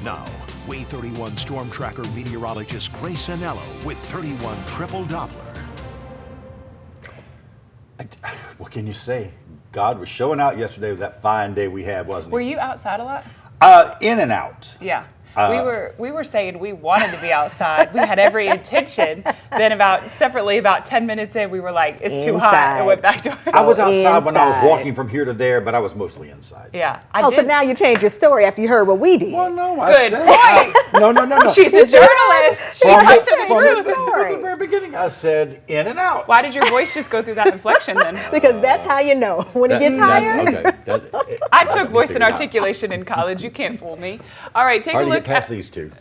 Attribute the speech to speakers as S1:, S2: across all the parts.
S1: Now, Way 31 Storm Tracker meteorologist Grace Anello with 31 Triple Doppler.
S2: What can you say? God was showing out yesterday with that fine day we had, wasn't he?
S3: Were you outside a lot?
S2: In and out.
S3: Yeah. We were saying we wanted to be outside. We had every intention. Then about 10 minutes in, we were like, it's too hot, and went back to
S2: I was outside when I was walking from here to there, but I was mostly inside.
S3: Yeah.
S4: So now you changed your story after you heard what we did.
S2: Well, no,
S3: Good
S2: I said, no.
S3: She's a journalist. She cut to the truth.
S2: From the very beginning, I said in and out.
S3: Why did your voice just go through that inflection then?
S4: Because that's how you know when it gets higher.
S2: Okay.
S3: I took voice and articulation in college. You can't fool me. All right, take a look.
S2: Past these two.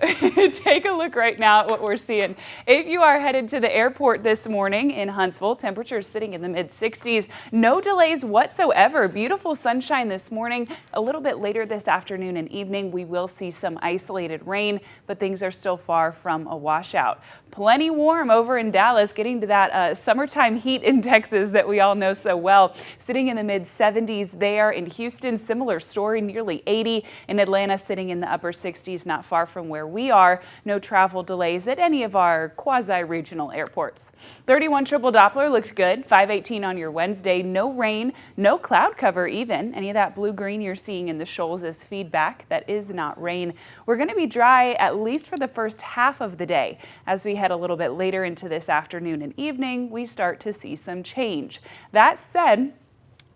S3: Take a look right now at what we're seeing. If you are headed to the airport this morning in Huntsville, temperatures sitting in the mid-60s. No delays whatsoever. Beautiful sunshine this morning. A little bit later this afternoon and evening, we will see some isolated rain, but things are still far from a washout. Plenty warm over in Dallas, getting to that summertime heat in Texas that we all know so well. Sitting in the mid-70s there. In Houston, similar story, nearly 80. In Atlanta, sitting in the upper 60s, not far from where we are. No travel delays at any of our quasi-regional airports. 31 Triple Doppler looks good. 518 on your Wednesday. No rain, no cloud cover even. Any of that blue-green you're seeing in the shoals is feedback. That is not rain. We're going to be dry at least for the first half of the day. As we head a little bit later into this afternoon and evening, we start to see some change. That said,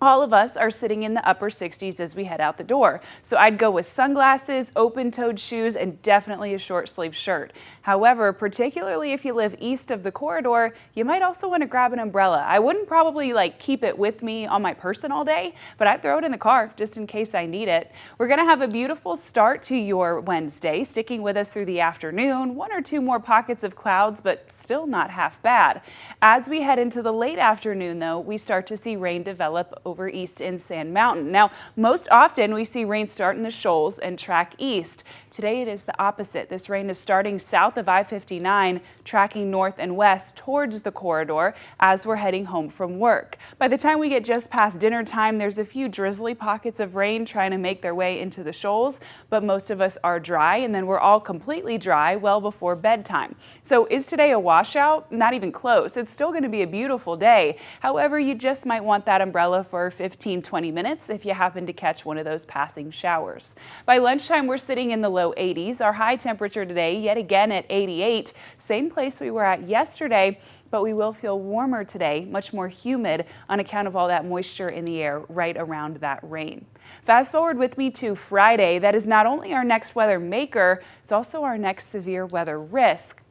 S3: all of us are sitting in the upper 60s as we head out the door. So I'd go with sunglasses, open-toed shoes, and definitely a short-sleeve shirt. However, particularly if you live east of the corridor, you might also want to grab an umbrella. I wouldn't probably keep it with me on my person all day, but I'd throw it in the car just in case I need it. We're going to have a beautiful start to your Wednesday, sticking with us through the afternoon. One or two more pockets of clouds, but still not half bad. As we head into the late afternoon, though, we start to see rain develop over east in Sand Mountain. Now, most often we see rain start in the shoals and track east. Today it is the opposite. This rain is starting south of I-59, tracking north and west towards the corridor as we're heading home from work. By the time we get just past dinner time, there's a few drizzly pockets of rain trying to make their way into the shoals, but most of us are dry, and then we're all completely dry well before bedtime. So is today a washout? Not even close. It's still going to be a beautiful day. However, you just might want that umbrella for 15-20 minutes if you happen to catch one of those passing showers. By lunchtime, we're sitting in the low 80s. Our high temperature today, yet again at 88. Same place we were at yesterday, but we will feel warmer today, much more humid on account of all that moisture in the air right around that rain. Fast forward with me to Friday. That is not only our next weather maker, it's also our next severe weather risk.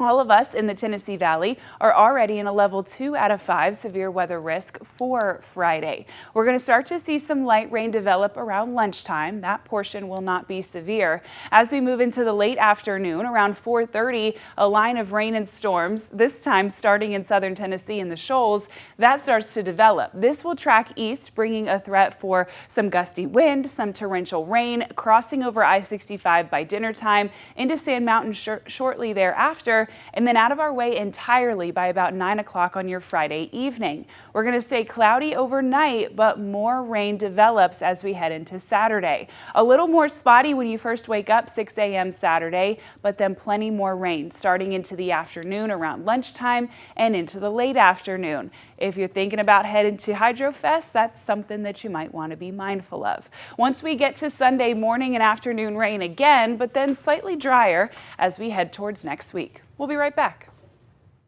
S3: All of us in the Tennessee Valley are already in a level 2 out of 5 severe weather risk for Friday. We're going to start to see some light rain develop around lunchtime. That portion will not be severe. As we move into the late afternoon, around 4:30, a line of rain and storms, this time starting in southern Tennessee in the shoals, that starts to develop. This will track east, bringing a threat for some gusty wind, some torrential rain, crossing over I-65 by dinner time into Sand Mountain shortly thereafter, and then out of our way entirely by about 9 o'clock on your Friday evening. We're going to stay cloudy overnight, but more rain develops as we head into Saturday. A little more spotty when you first wake up 6 a.m. Saturday, but then plenty more rain starting into the afternoon around lunchtime and into the late afternoon. If you're thinking about heading to HydroFest, that's something that you might want to be mindful of. Once we get to Sunday, morning and afternoon rain again, but then slightly drier as we head towards next week. We'll be right back.